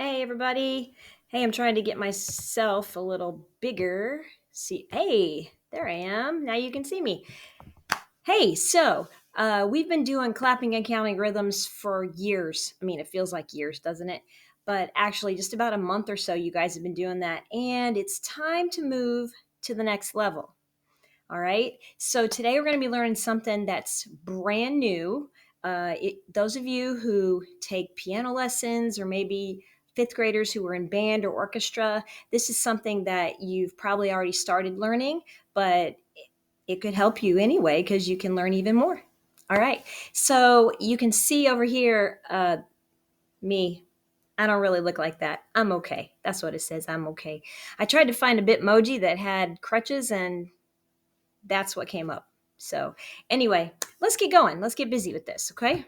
Hey, everybody. Hey, I'm trying to get myself a little bigger. See, hey, there I am. Now you can see me. Hey, we've been doing clapping and counting rhythms for years. I mean, it feels like years, doesn't it? But actually, just about a month or so, you guys have been doing that. And it's time to move to the next level. All right. So today we're going to be learning something that's brand new. Those of you who take piano lessons or maybe fifth graders who are in band or orchestra, this is something that you've probably already started learning, but it could help you anyway because you can learn even more. All right. So you can see over here, me. I don't really look like that. I'm okay. That's what it says. I'm okay. I tried to find a Bitmoji that had crutches and that's what came up. So, anyway, let's get going. Let's get busy with this, okay?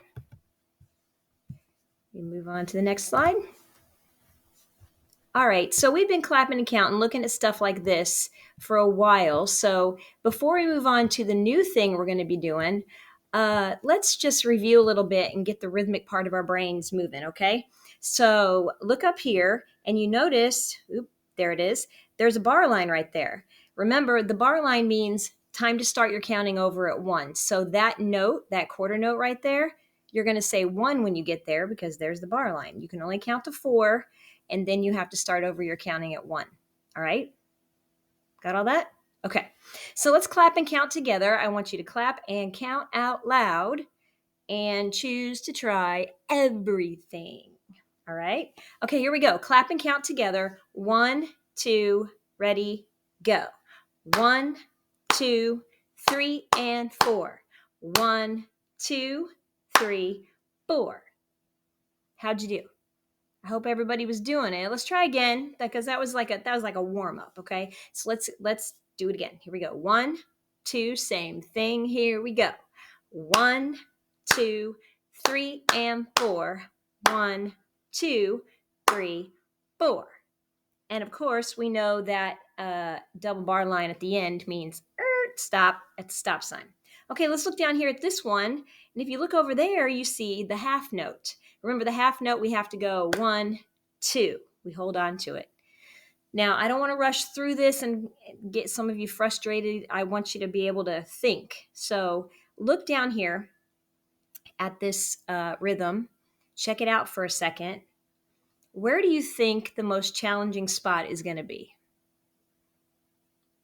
We move on to the next slide. All right, so we've been clapping and counting, looking at stuff like this for a while. So, before we move on to the new thing we're going to be doing, let's just review a little bit and get the rhythmic part of our brains moving, okay? So, look up here and you notice, there it is. There's a bar line right there. Remember, the bar line means time to start your counting over at 1. So, that note, that quarter note right there, you're going to say 1 when you get there because there's the bar line. You can only count to 4 and then you have to start over your counting at 1. All right? Got all that? Okay. So let's clap and count together. I want you to clap and count out loud and choose to try everything. All right? Okay, here we go. Clap and count together. 1, 2, ready, go. 1, 2, 3, and 4. 1, 2, 3, 4. How'd you do? I hope everybody was doing it. Let's try again because that was like a warm up. Okay, so let's do it again. Here we go. 1, 2, same thing. Here we go. 1, 2, 3, and 4. 1, 2, 3, 4. And of course, we know that double bar line at the end means stop at the stop sign. Okay, let's look down here at this one. And if you look over there, you see the half note. Remember the half note, we have to go 1, 2. We hold on to it. Now, I don't want to rush through this and get some of you frustrated. I want you to be able to think. So look down here at this rhythm. Check it out for a second. Where do you think the most challenging spot is going to be?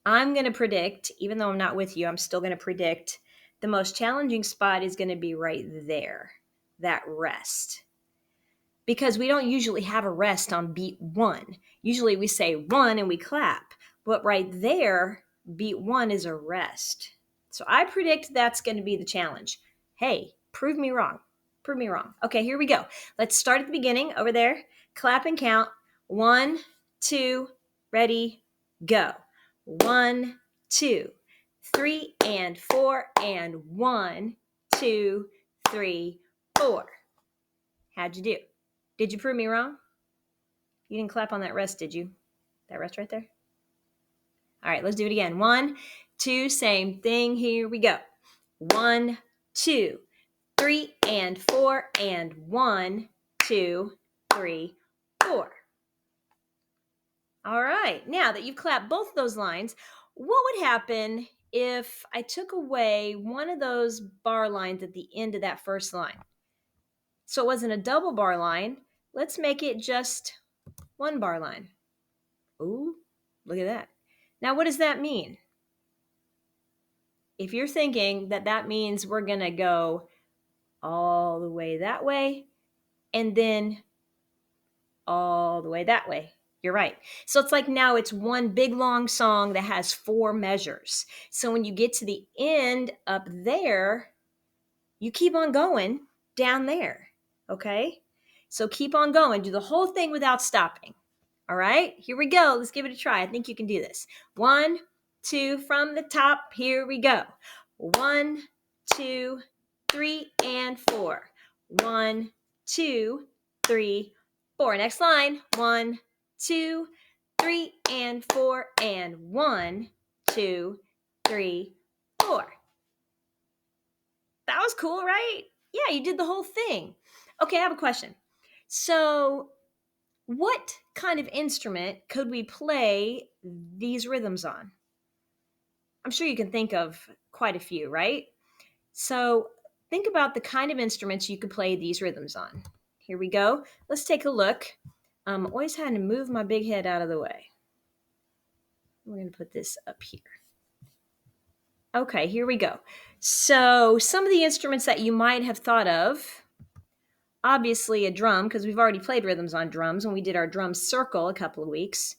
I'm going to predict, even though I'm not with you, I'm still going to predict the most challenging spot is going to be right there, that rest. Because we don't usually have a rest on beat 1. Usually we say 1 and we clap, but right there, beat 1 is a rest. So I predict that's going to be the challenge. Hey, prove me wrong. Prove me wrong. Okay, here we go. Let's start at the beginning over there. Clap and count. 1, 2, ready, go. 1, 2, 3, and 4, and 1, 2, 3, 4. How'd you do? Did you prove me wrong? You didn't clap on that rest, did you? That rest right there? All right, let's do it again. 1, 2, same thing. Here we go. 1, 2, 3, and 4, and 1, 2, 3, 4. All right, now that you've clapped both those lines, what would happen if I took away one of those bar lines at the end of that first line? So it wasn't a double bar line. Let's make it just one bar line. Ooh, look at that. Now, what does that mean? If you're thinking that that means we're going to go all the way that way and then all the way that way, you're right. So it's like now it's one big long song that has 4 measures. So when you get to the end up there, you keep on going down there. Okay? So keep on going. Do the whole thing without stopping. All right, here we go. Let's give it a try. I think you can do this. 1, 2, from the top. Here we go. 1, 2, 3, and 4. 1, 2, 3, 4. Next line. 1, 2, 3, and 4. And 1, 2, 3, 4. That was cool, right? Yeah, you did the whole thing. Okay, I have a question. So What kind of instrument could we play these rhythms on? I'm sure you can think of quite a few, right? So think about the kind of instruments you could play these rhythms on. Here we go. Let's take a look. I'm always having to move my big head out of the way. We're going to put this up here. Okay, here we go. So some of the instruments that you might have thought of, obviously a drum, because we've already played rhythms on drums when we did our drum circle a couple of weeks.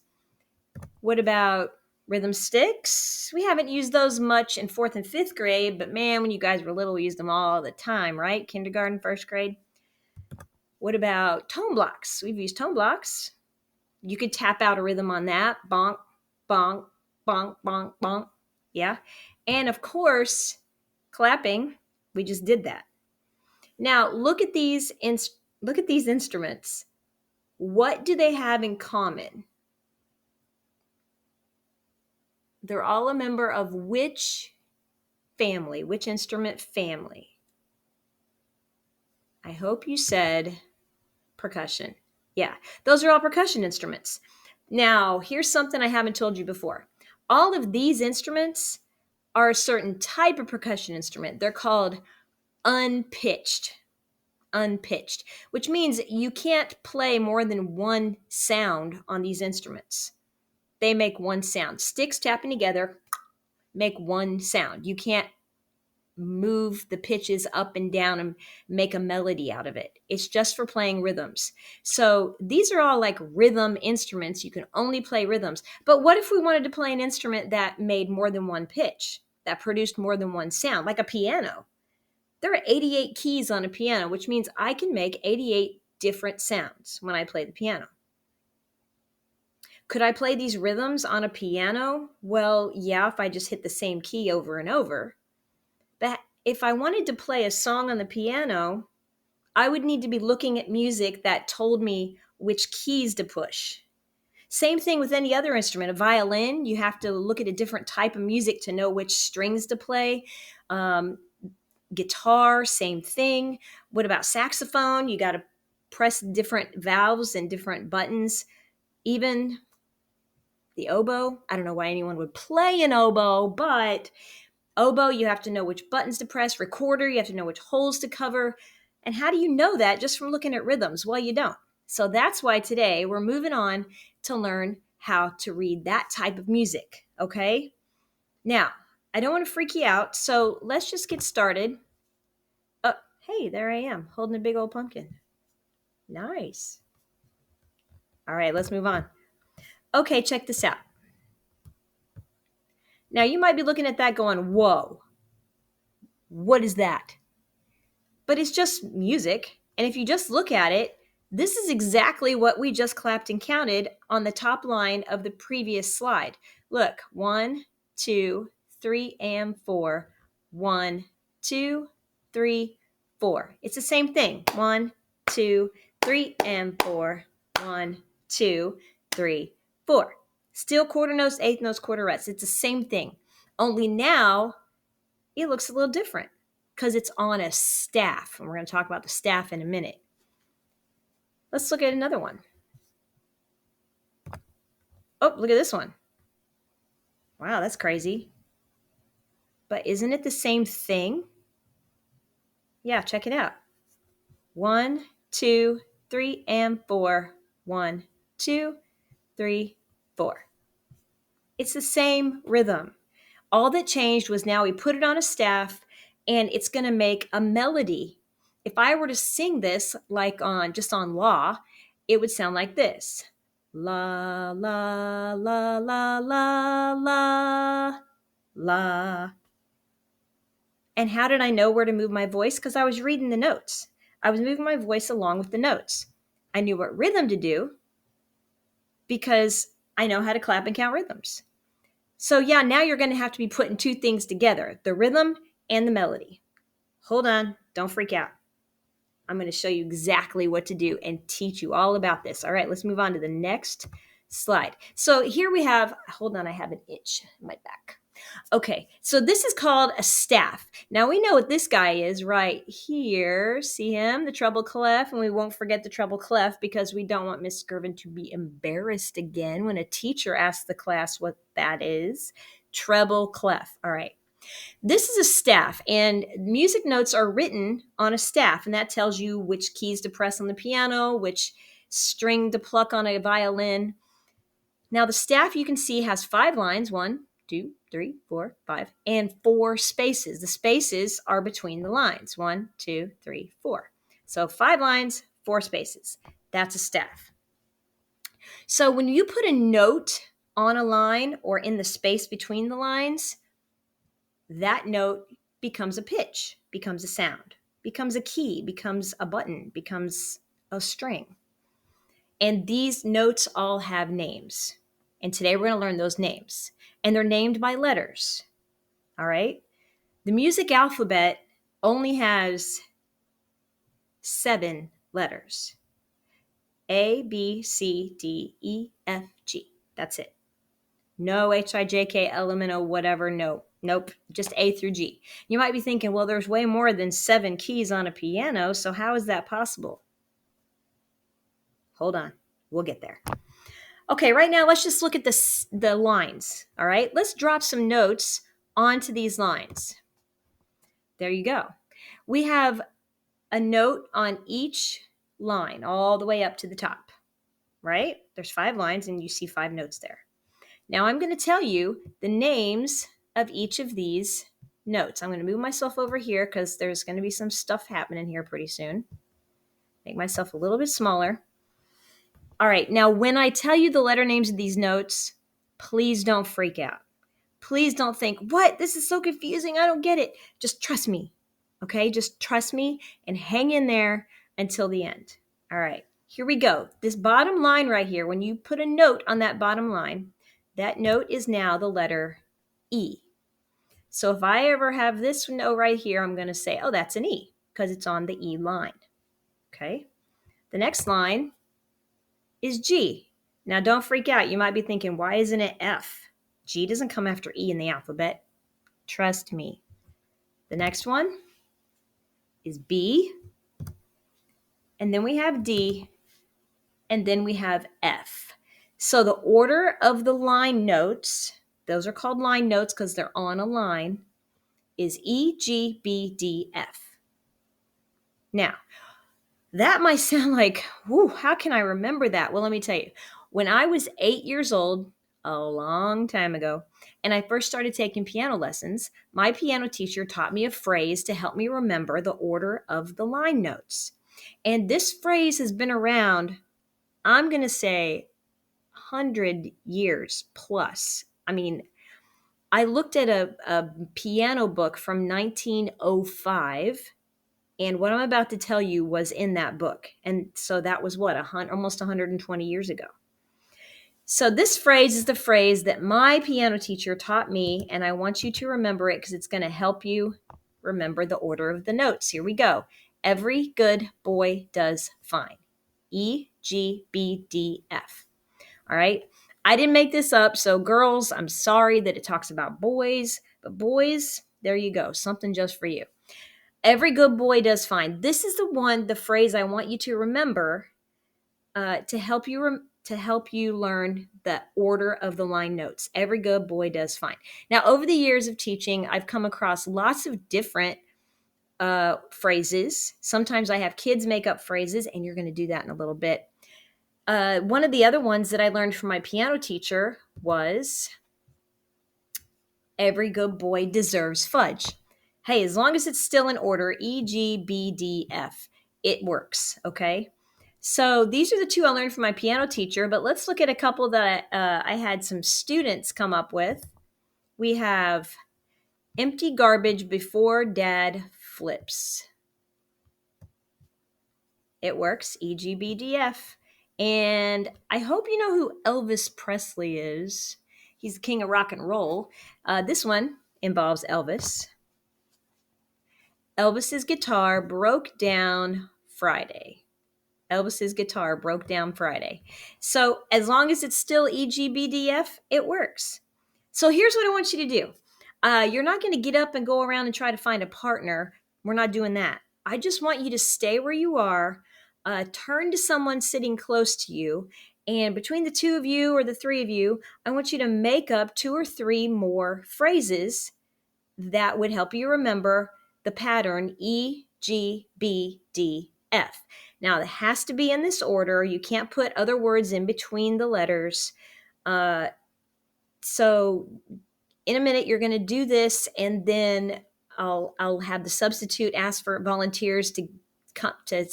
What about rhythm sticks? We haven't used those much in 4th and 5th grade, but man, when you guys were little, we used them all the time, right? Kindergarten, 1st grade. What about tone blocks? We've used tone blocks. You could tap out a rhythm on that. Bonk, bonk, bonk, bonk, bonk. Yeah. And of course, clapping. We just did that. Now, look at these instruments. What do they have in common? They're all a member of which family? Which instrument family? I hope you said percussion. Yeah, those are all percussion instruments. Now, here's something I haven't told you before. All of these instruments are a certain type of percussion instrument. They're called unpitched, which means you can't play more than one sound on these instruments. They make one sound. Sticks tapping together make one sound. You can't move the pitches up and down and make a melody out of it. It's just for playing rhythms. So these are all like rhythm instruments. You can only play rhythms. But what if we wanted to play an instrument that made more than one pitch, that produced more than one sound, like a piano? There are 88 keys on a piano, which means I can make 88 different sounds when I play the piano. Could I play these rhythms on a piano? Well, yeah, if I just hit the same key over and over. But if I wanted to play a song on the piano, I would need to be looking at music that told me which keys to push. Same thing with any other instrument. A violin, you have to look at a different type of music to know which strings to play. Guitar, same thing. What about saxophone? You got to press different valves and different buttons. Even the oboe, I don't know why anyone would play an oboe, but oboe, you have to know which buttons to press. Recorder, you have to know which holes to cover. And how do you know that just from looking at rhythms? Well, you don't. So that's why today we're moving on to learn how to read that type of music, okay? Now, I don't want to freak you out, so let's just get started. Oh, hey, there I am, holding a big old pumpkin. Nice. All right, let's move on. Okay, check this out. Now, you might be looking at that going, whoa, what is that? But it's just music. And if you just look at it, this is exactly what we just clapped and counted on the top line of the previous slide. Look, 1, 2, 3, and 4. 1, 2, 3, 4. It's the same thing. 1, 2, 3, and 4. 1, 2, 3, 4. Still quarter notes, eighth notes, quarterets. It's the same thing. Only now it looks a little different because it's on a staff. And we're going to talk about the staff in a minute. Let's look at another one. Oh, look at this one. Wow, that's crazy. But isn't it the same thing? Yeah, check it out. 1, 2, 3, and 4. 1, 2, 3, 4. It's the same rhythm. All that changed was now we put it on a staff and it's going to make a melody. If I were to sing this like on La, it would sound like this. La, la, la, la, la, la, la. And how did I know where to move my voice? Because I was reading the notes. I was moving my voice along with the notes. I knew what rhythm to do because I know how to clap and count rhythms. So yeah, now you're going to have to be putting two things together, the rhythm and the melody. Hold on, don't freak out. I'm going to show you exactly what to do and teach you all about this. All right, let's move on to the next slide. So here we have, hold on, I have an itch in my back. Okay, so this is called a staff. Now we know what this guy is right here. See him, the treble clef, and we won't forget the treble clef because we don't want Miss Skirvin to be embarrassed again when a teacher asks the class what that is. Treble clef. All right. This is a staff, and music notes are written on a staff, and that tells you which keys to press on the piano, which string to pluck on a violin. Now, the staff you can see has 5 lines 1, 2, 3, 4, 5, and 4 spaces. The spaces are between the lines 1, 2, 3, 4. So 5 lines, 4 spaces. That's a staff. So when you put a note on a line or in the space between the lines, that note becomes a pitch, becomes a sound, becomes a key, becomes a button, becomes a string. And these notes all have names. And today we're going to learn those names. And they're named by letters. All right? The music alphabet only has 7 letters. A, B, C, D, E, F, G. That's it. No H, I, J, K, L, M, N, O, whatever. No. Nope. Just A through G. You might be thinking, well, there's way more than 7 keys on a piano, so how is that possible? Hold on. We'll get there. Okay, right now let's just look at the lines. All right, let's drop some notes onto these lines. There you go. We have a note on each line all the way up to the top, right? There's 5 lines and you see 5 notes there. Now I'm going to tell you the names of each of these notes. I'm going to move myself over here because there's going to be some stuff happening here pretty soon. Make myself a little bit smaller. All right, now when I tell you the letter names of these notes, please don't freak out. Please don't think, what? This is so confusing. I don't get it. Just trust me, okay? Just trust me and hang in there until the end. All right, here we go. This bottom line right here, when you put a note on that bottom line, that note is now the letter E. So if I ever have this note right here, I'm going to say, oh, that's an E because it's on the E line, okay? The next line is G. Now, don't freak out. You might be thinking, why isn't it F? G doesn't come after E in the alphabet. Trust me. The next one is B. And then we have D. And then we have F. So the order of the line notes, those are called line notes because they're on a line, is E, G, B, D, F. Now, that might sound like, whew, how can I remember that? Well, let me tell you. When I was 8 years old, a long time ago, and I first started taking piano lessons, my piano teacher taught me a phrase to help me remember the order of the line notes. And this phrase has been around, I'm going to say, 100 years plus. I mean, I looked at a piano book from 1905. And what I'm about to tell you was in that book. And so that was what, almost 120 years ago. So this phrase is the phrase that my piano teacher taught me, and I want you to remember it because it's going to help you remember the order of the notes. Here we go. Every good boy does fine. E, G, B, D, F. All right. I didn't make this up. So girls, I'm sorry that it talks about boys, but boys, there you go. Something just for you. Every good boy does fine. This is the phrase I want you to remember to help you learn the order of the line notes. Every good boy does fine. Now, over the years of teaching, I've come across lots of different phrases. Sometimes I have kids make up phrases, and you're going to do that in a little bit. One of the other ones that I learned from my piano teacher was, every good boy deserves fudge. Hey, as long as it's still in order, E, G, B, D, F, it works, okay? So these are the 2 I learned from my piano teacher, but let's look at a couple that I had some students come up with. We have empty garbage before dad flips. It works, E, G, B, D, F. And I hope you know who Elvis Presley is. He's the king of rock and roll. This one involves Elvis. Elvis's guitar broke down Friday. Elvis's guitar broke down Friday. So as long as it's still E, G, B, D, F, it works. So here's what I want you to do. You're not going to get up and go around and try to find a partner. We're not doing that. I just want you to stay where you are, turn to someone sitting close to you, and between the two of you or the three of you, I want you to make up two or three more phrases that would help you remember the pattern E, G, B, D, F. Now, it has to be in this order. You can't put other words in between the letters. So in a minute, you're going to do this, and then I'll have the substitute ask for volunteers to come to.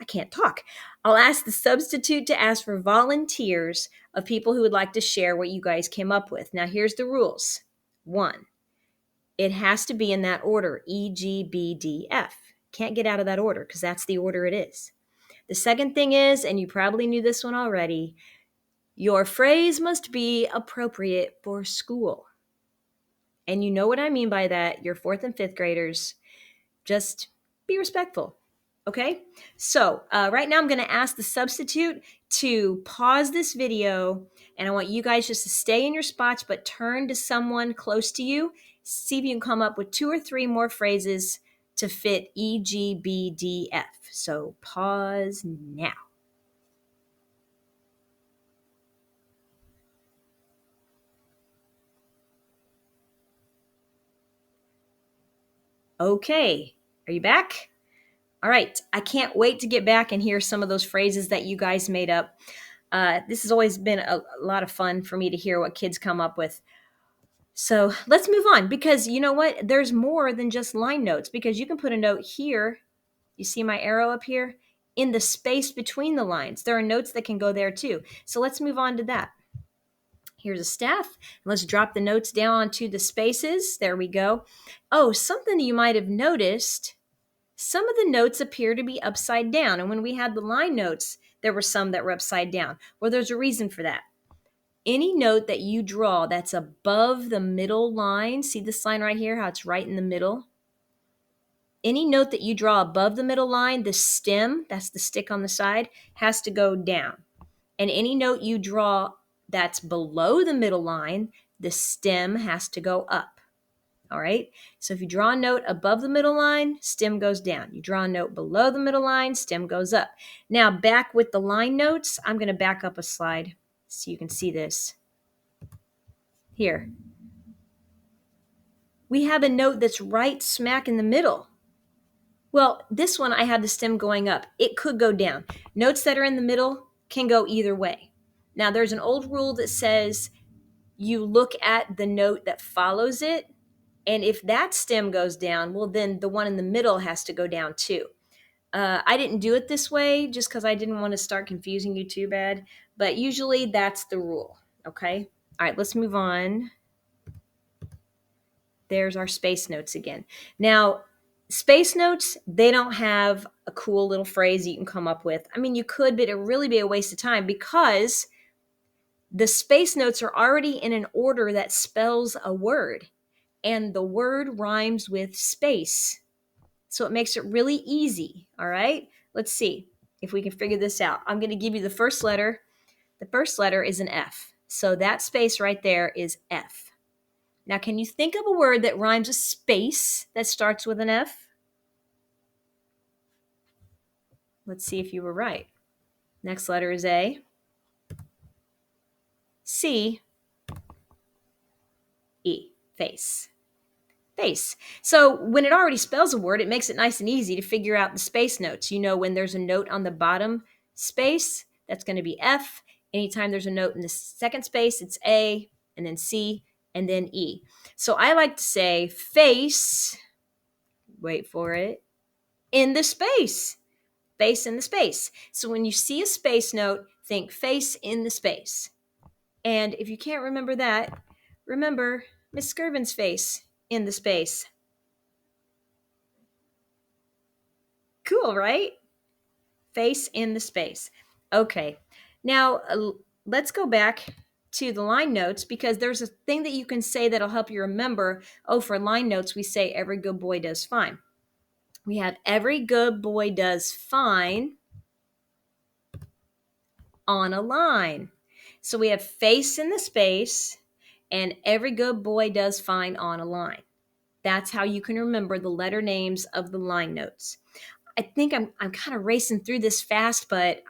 I can't talk. I'll ask the substitute to ask for volunteers of people who would like to share what you guys came up with. Now, here's the rules. 1, it has to be in that order, E, G, B, D, F. Can't get out of that order because that's the order it is. The second thing is, and you probably knew this one already, your phrase must be appropriate for school. And you know what I mean by that. You're 4th and 5th graders. Just be respectful. Okay? So right now I'm going to ask the substitute to pause this video, and I want you guys just to stay in your spots, but turn to someone close to you. See if you can come up with 2 or 3 more phrases to fit E, G, B, D, F. So pause now. Okay, are you back? All right, I can't wait to get back and hear some of those phrases that you guys made up. This has always been a lot of fun for me to hear what kids come up with. So let's move on, because you know what? There's more than just line notes, because you can put a note here. You see my arrow up here? In the space between the lines. There are notes that can go there too. So let's move on to that. Here's a staff. Let's drop the notes down onto the spaces. There we go. Oh, something you might have noticed. Some of the notes appear to be upside down. And when we had the line notes, there were some that were upside down. Well, there's a reason for that. Any note that you draw that's above the middle line, see this line right here, how it's right in the middle? Any note that you draw above the middle line, the stem, that's the stick on the side, has to go down. And any note you draw that's below the middle line, the stem has to go up. All right. So if you draw a note above the middle line, stem goes down. You draw a note below the middle line, stem goes up. Now back with the line notes, I'm going to back up a slide so you can see this. Here. We have a note that's right smack in the middle. Well, this one I have the stem going up. It could go down. Notes that are in the middle can go either way. Now there's an old rule that says you look at the note that follows it. And if that stem goes down, well, then the one in the middle has to go down too. I didn't do it this way just because I didn't want to start confusing you too bad. But usually that's the rule. Okay. All right, let's move on. There's our space notes again. Now, space notes, they don't have a cool little phrase you can come up with. I mean, you could, but it'd really be a waste of time because the space notes are already in an order that spells a word. And the word rhymes with space. So it makes it really easy, all right? Let's see if we can figure this out. I'm going to give you the first letter. The first letter is an F. So that space right there is F. Now, can you think of a word that rhymes with space that starts with an F? Let's see if you were right. Next letter is A. C. E. Face. Face. So when it already spells a word, it makes it nice and easy to figure out the space notes. You know, when there's a note on the bottom space, that's going to be F. Anytime there's a note in the second space, it's A, and then C, and then E. So I like to say face, wait for it, in the space. Face in the space. So when you see a space note, think face in the space. And if you can't remember that, remember Miss Skirvin's face in the space. Cool, right? Face in the space. Okay. Now, let's go back to the line notes, because there's a thing that you can say that'll help you remember. Oh, for line notes, we say every good boy does fine. We have every good boy does fine on a line. So we have face in the space, and every good boy does fine on a line. That's how you can remember the letter names of the line notes. I think I'm kind of racing through this fast, but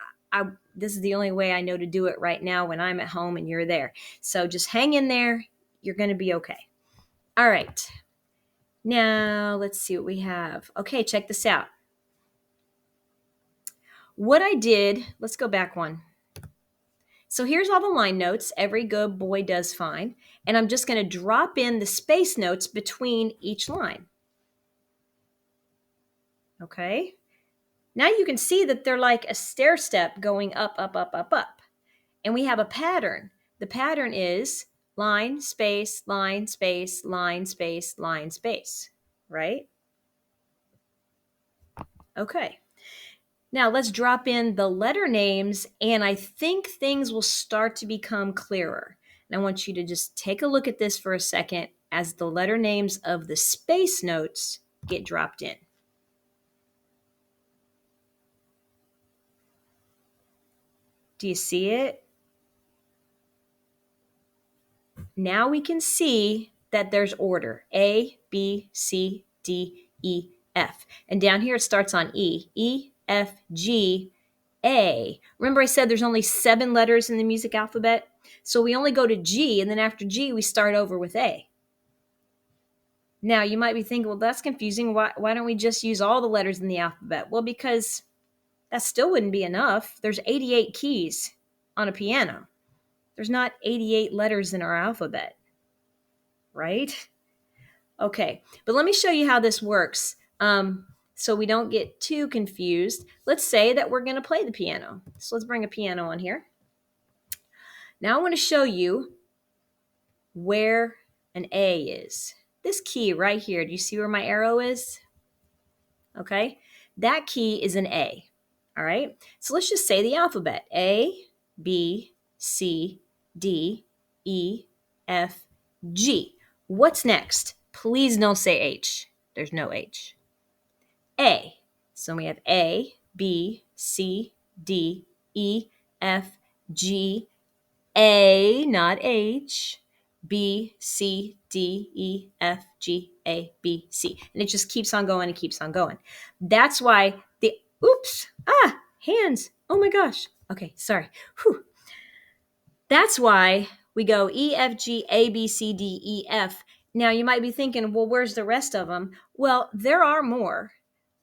this is the only way I know to do it right now when I'm at home and you're there. So just hang in there. You're going to be okay. All right. Now let's see what we have. Okay, check this out. What I did, let's go back one. So here's all the line notes. Every good boy does fine. And I'm just going to drop in the space notes between each line. Okay. Now you can see that they're like a stair step going up, up, up, up, up. And we have a pattern. The pattern is line, space, line, space, line, space, line, space, right? Okay. Now let's drop in the letter names, and I think things will start to become clearer. And I want you to just take a look at this for a second as the letter names of the space notes get dropped in. Do you see it? Now we can see that there's order. A, B, C, D, E, F. And down here it starts on E. E, F, G, A. Remember I said there's only 7 letters in the music alphabet? So we only go to G, and then after G, we start over with A. Now you might be thinking, well, that's confusing. Why don't we just use all the letters in the alphabet? Well, because that still wouldn't be enough. There's 88 keys on a piano. There's not 88 letters in our alphabet, right? Okay, but let me show you how this works so we don't get too confused. Let's say that we're going to play the piano. So let's bring a piano on here. Now I want to show you where an A is. This key right here, do you see where my arrow is? Okay, that key is an A. All right, so let's just say the alphabet. A, B, C, D, E, F, G. What's next? Please don't say H. There's no H. A. So we have A, B, C, D, E, F, G, A, not H, B, C, D, E, F, G, A, B, C. And it just keeps on going and keeps on going. That's why hands. Oh my gosh. Okay, sorry. Whew. That's why we go E, F, G, A, B, C, D, E, F. Now you might be thinking, well, where's the rest of them? Well, there are more,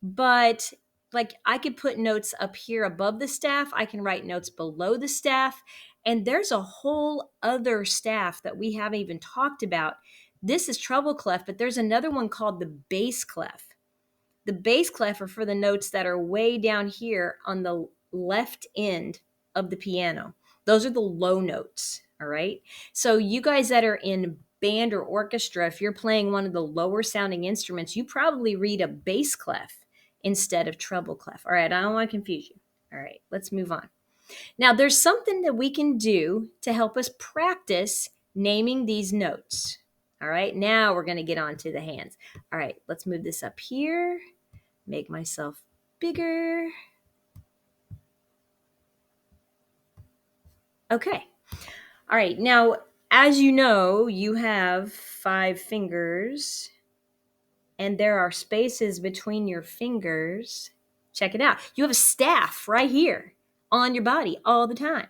but like I could put notes up here above the staff. I can write notes below the staff. And there's a whole other staff that we haven't even talked about. This is treble clef, but there's another one called the bass clef. The bass clef are for the notes that are way down here on the left end of the piano. Those are the low notes, all right? So you guys that are in band or orchestra, if you're playing one of the lower sounding instruments, you probably read a bass clef instead of treble clef. All right, I don't want to confuse you. All right, let's move on. Now, there's something that we can do to help us practice naming these notes. All right, now we're going to get on to the hands. All right, let's move this up here. Make myself bigger. Okay. All right. Now, as you know, you have 5 fingers and there are spaces between your fingers. Check it out. You have a staff right here on your body all the time.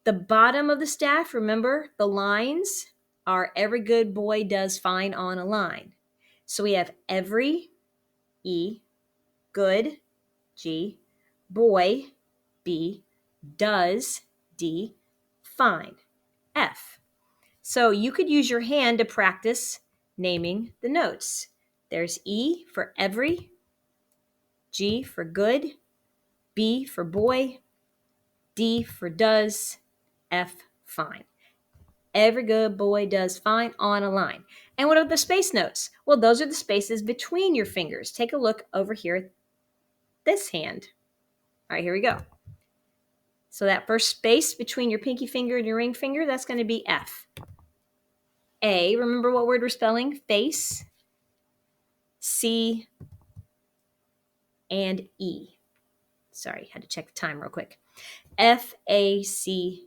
The bottom of the staff, remember, the lines are every good boy does fine on a line. So we have every, E, good, G, boy, B, does, D, fine, F. So you could use your hand to practice naming the notes. There's E for every, G for good, B for boy, D for does, F fine. Every good boy does fine on a line. And what are the space notes? Well, those are the spaces between your fingers. Take a look over here at this hand. All right, here we go. So that first space between your pinky finger and your ring finger, that's going to be F. A, remember what word we're spelling? Face. C, and E. Sorry, had to check the time real quick. F-A-C-E.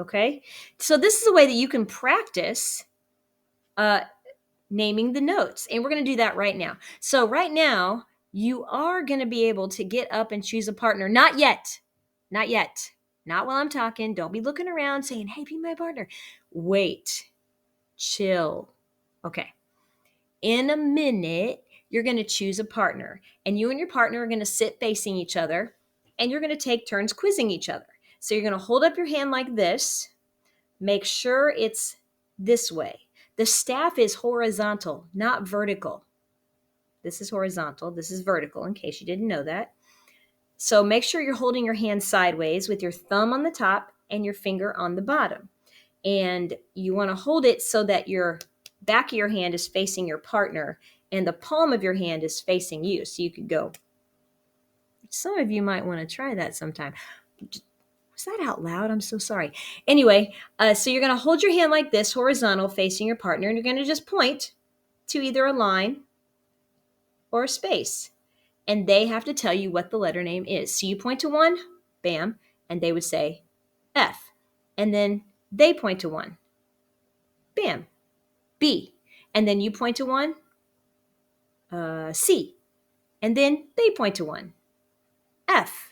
Okay? So this is a way that you can practice uh, naming the notes. And we're going to do that right now. So right now, you are going to be able to get up and choose a partner. Not yet. Not yet. Not while I'm talking. Don't be looking around saying, hey, be my partner. Wait. Chill. Okay. In a minute, you're going to choose a partner. And you and your partner are going to sit facing each other. And you're going to take turns quizzing each other. So you're going to hold up your hand like this. Make sure it's this way. The staff is horizontal, not vertical. This is horizontal. This is vertical, in case you didn't know that. So make sure you're holding your hand sideways with your thumb on the top and your finger on the bottom. And you want to hold it so that your back of your hand is facing your partner and the palm of your hand is facing you. So you could go. Some of you might want to try that sometime. Was that out loud? I'm so sorry. Anyway, so you're going to hold your hand like this, horizontal, facing your partner, and you're going to just point to either a line or a space. And they have to tell you what the letter name is. So you point to one, bam, and they would say F. And then they point to one, bam, B. And then you point to one, C. And then they point to one, F.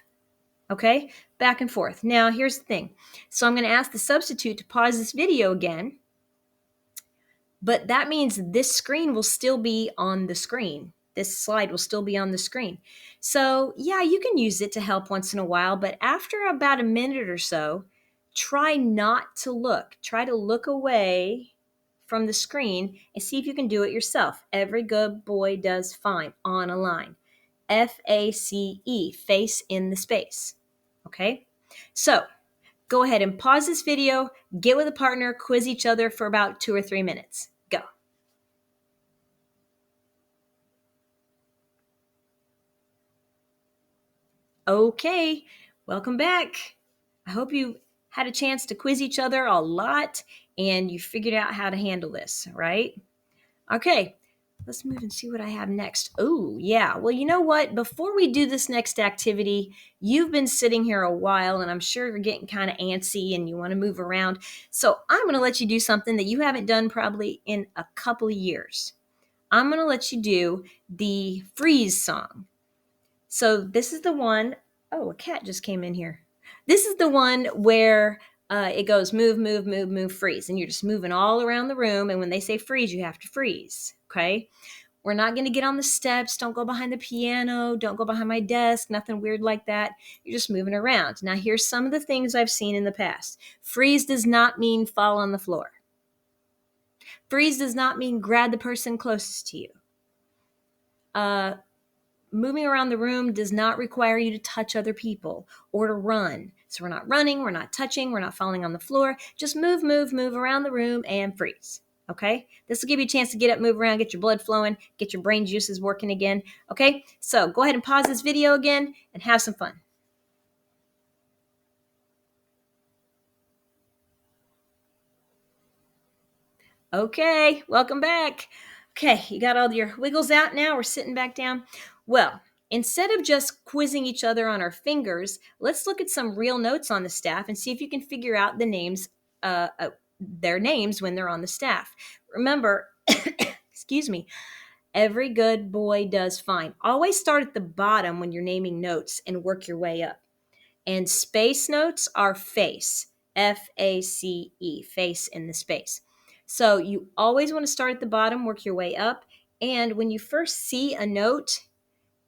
Okay, back and forth. Now, here's the thing. So I'm going to ask the substitute to pause this video again, but that means this screen will still be on the screen. This slide will still be on the screen. So yeah, you can use it to help once in a while, but after about a minute or so, try not to look. Try to look away from the screen and see if you can do it yourself. Every good boy does fine on a line. F-A-C-E, face in the space. Okay, so go ahead and pause this video, get with a partner, quiz each other for about 2 or 3 minutes. Go. Okay, welcome back. I hope you had a chance to quiz each other a lot and you figured out how to handle this, right? Okay, let's move and see what I have next. Oh, yeah. Well, you know what? Before we do this next activity, you've been sitting here a while and I'm sure you're getting kind of antsy and you want to move around. So I'm going to let you do something that you haven't done probably in a couple of years. I'm going to let you do the freeze song. So this is the one, oh, a cat just came in here. This is the one where it goes move, move, move, move, freeze. And you're just moving all around the room. And when they say freeze, you have to freeze. Okay. We're not going to get on the steps. Don't go behind the piano. Don't go behind my desk. Nothing weird like that. You're just moving around. Now, here's some of the things I've seen in the past. Freeze does not mean fall on the floor. Freeze does not mean grab the person closest to you. Moving around the room does not require you to touch other people or to run. So we're not running, we're not touching, we're not falling on the floor. Just move, move, move around the room and freeze. Okay? This will give you a chance to get up, move around, get your blood flowing, get your brain juices working again. Okay? So go ahead and pause this video again and have some fun. Okay, welcome back. Okay, you got all your wiggles out now. We're sitting back down. Well, instead of just quizzing each other on our fingers, let's look at some real notes on the staff and see if you can figure out the names, their names when they're on the staff. Remember, excuse me, every good boy does fine. Always start at the bottom when you're naming notes and work your way up. And space notes are face, F-A-C-E, face in the space. So you always want to start at the bottom, work your way up. And when you first see a note,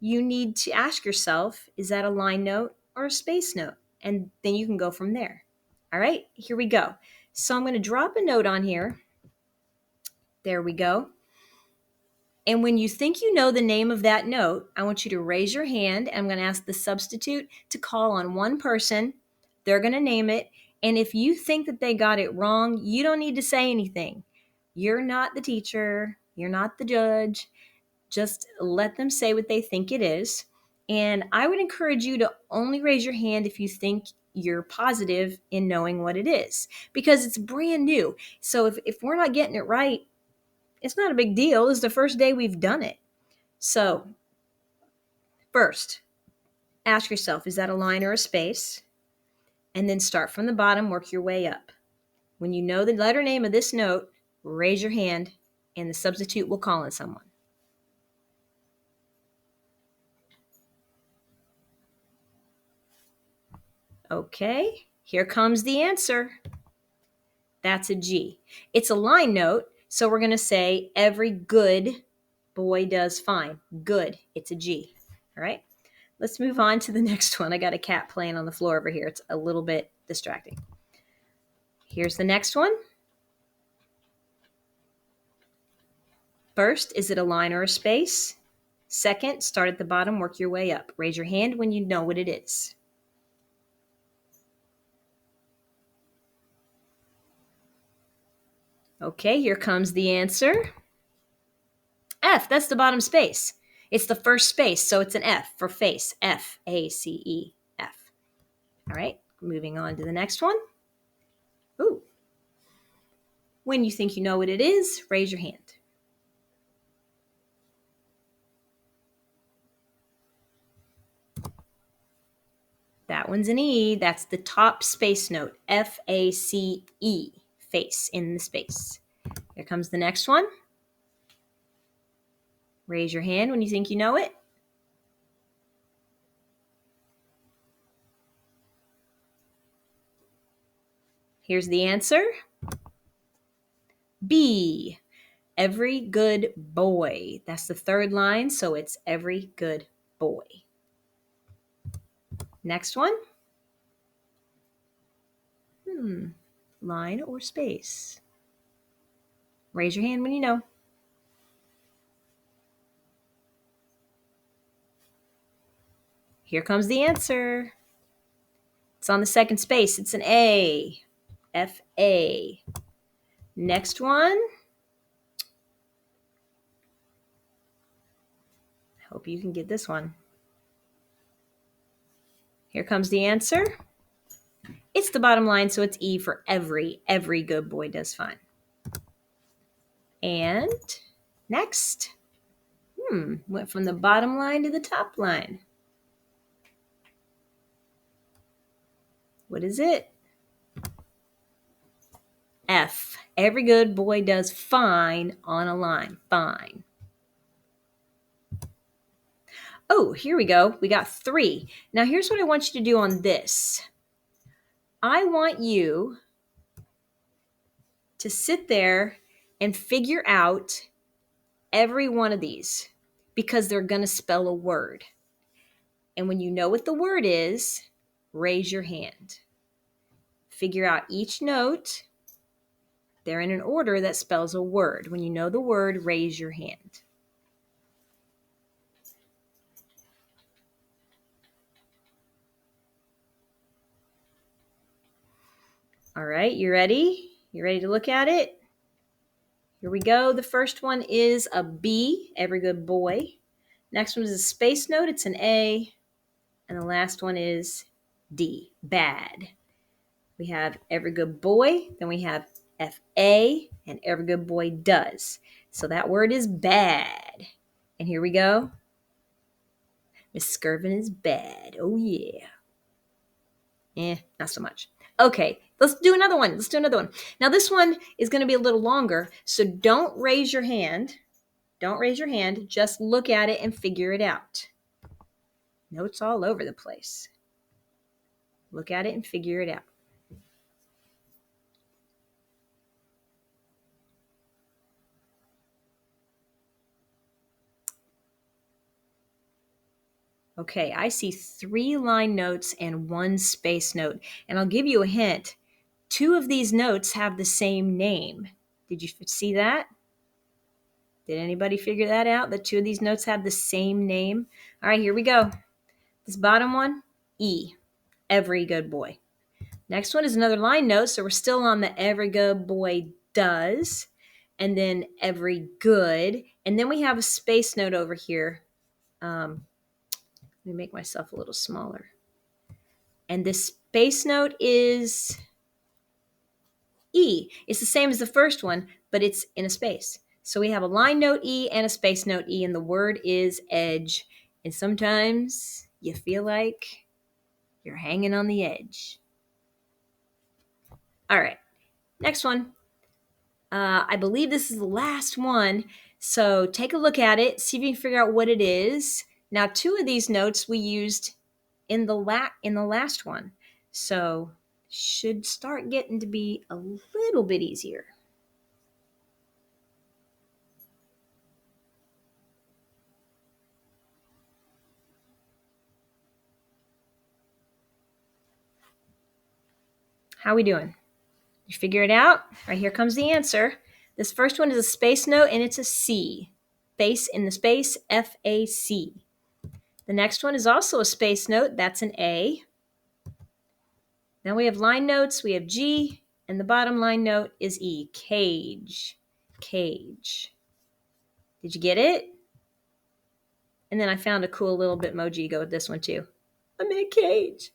you need to ask yourself, is that a line note or a space note? And then you can go from there. All right, here we go. So I'm going to drop a note on here. There we go. And when you think you know the name of that note, I want you to raise your hand. I'm going to ask the substitute to call on one person. They're going to name it. And if you think that they got it wrong, you don't need to say anything. You're not the teacher. You're not the judge. Just let them say what they think it is. And I would encourage you to only raise your hand if you think you're positive in knowing what it is, because it's brand new. So if we're not getting it right, it's not a big deal. It's the first day we've done it. So first, ask yourself, is that a line or a space? and then start from the bottom, work your way up. When you know the letter name of this note, raise your hand, and the substitute will call on someone. Okay, here comes the answer. That's a G. It's a line note, so we're going to say every good boy does fine. Good, it's a G. All right, let's move on to the next one. I got a cat playing on the floor over here. It's a little bit distracting. Here's the next one. First, is it a line or a space? Second, start at the bottom, work your way up. Raise your hand when you know what it is. Okay, here comes the answer. F, that's the bottom space. It's the first space, so it's an F for face. F, A-C-E, F. All right, moving on to the next one. Ooh. When you think you know what it is, raise your hand. That one's an E. That's the top space note. F-A-C-E, face, in the space. Here comes the next one. Raise your hand when you think you know it. Here's the answer. B, every good boy. That's the third line, so it's every good boy. Next one. Line or space? Raise your hand when you know. Here comes the answer. It's on the second space. It's an A. F-A. Next one. I hope you can get this one. Here comes the answer. It's the bottom line, so it's E for every. Every good boy does fine. And next. Went from the bottom line to the top line. What is it? F. Every good boy does fine on a line. Fine. Oh, here we go. We got 3. Now here's what I want you to do on this. I want you to sit there and figure out every one of these because they're going to spell a word. And when you know what the word is, raise your hand. Figure out each note. They're in an order that spells a word. When you know the word, raise your hand. All right, you ready? You ready to look at it? Here we go. The first one is a B, every good boy. Next one is a space note. It's an A. And the last one is D, bad. We have every good boy. Then we have F-A, and every good boy does. So that word is bad. And here we go. Miss Skirvin is bad. Oh, yeah. Not so much. Okay, let's do another one. Now, this one is going to be a little longer, so don't raise your hand. Don't raise your hand. Just look at it and figure it out. Notes all over the place. Look at it and figure it out. Okay, I see 3 line notes and 1 space note. And I'll give you a hint. 2 of these notes have the same name. Did you see that? Did anybody figure that out? That 2 of these notes have the same name? All right, here we go. This bottom one, E, every good boy. Next one is another line note, so we're still on the every good boy does. And then every good. And then we have a space note over here. Let me make myself a little smaller. And this space note is E. It's the same as the first one, but it's in a space. So we have a line note E and a space note E, and the word is edge. And sometimes you feel like you're hanging on the edge. All right, next one. I believe this is the last one. So take a look at it, see if you can figure out what it is. Now, two of these notes we used in the last one. So should start getting to be a little bit easier. How we doing? You figure it out? Right, here comes the answer. This first one is a space note and it's a C. Space in the space, FAC. The next one is also a space note. That's an A. Then we have line notes. We have G, and the bottom line note is E. Cage. Cage. Did you get it? And then I found a cool little Bitmoji to go with this one too. I'm in a cage.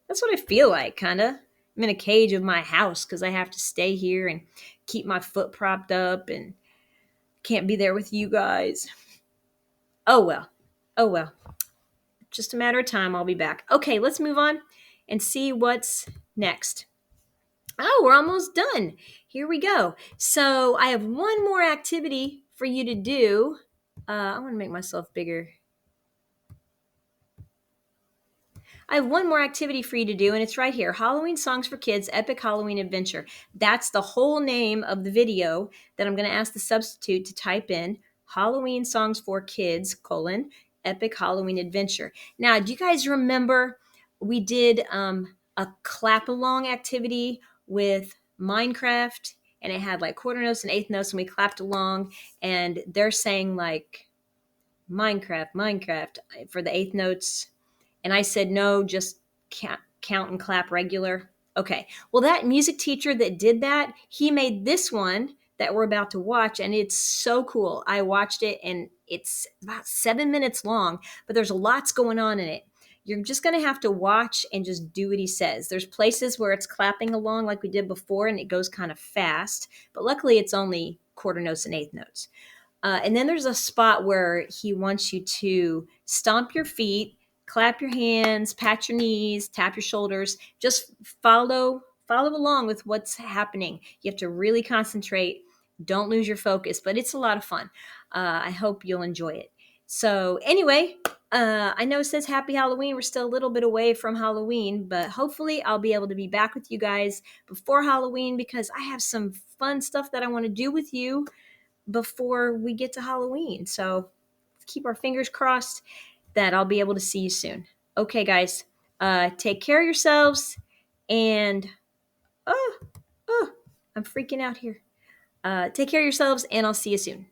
That's what I feel like, kind of. I'm in a cage of my house because I have to stay here and keep my foot propped up and can't be there with you guys. Oh well. Oh well. Just a matter of time. I'll be back. Okay, let's move on and see what's next. Oh, we're almost done. Here we go. So I have one more activity for you to do. I want to make myself bigger. I have one more activity for you to do, and it's right here. Halloween Songs for Kids, Epic Halloween Adventure. That's the whole name of the video that I'm going to ask the substitute to type in. Halloween Songs for Kids, Epic Halloween Adventure. Now, do you guys remember we did a clap along activity with Minecraft, and it had like quarter notes and eighth notes, and we clapped along, and they're saying like Minecraft, Minecraft for the eighth notes. And I said, no, just count and clap regular. Okay. Well, that music teacher that did that, he made this one that we're about to watch, and it's so cool. I watched it, and it's about 7 minutes long, but there's lots going on in it. You're just going to have to watch and just do what he says. There's places where it's clapping along like we did before, and it goes kind of fast, but luckily it's only quarter notes and eighth notes. And then there's a spot where he wants you to stomp your feet, clap your hands, pat your knees, tap your shoulders. Just follow along with what's happening. You have to really concentrate. Don't lose your focus, but it's a lot of fun. I hope you'll enjoy it. So anyway, I know it says Happy Halloween. We're still a little bit away from Halloween, but hopefully I'll be able to be back with you guys before Halloween because I have some fun stuff that I want to do with you before we get to Halloween. So keep our fingers crossed that I'll be able to see you soon. Okay, guys, take care of yourselves. And oh, I'm freaking out here. Take care of yourselves, and I'll see you soon.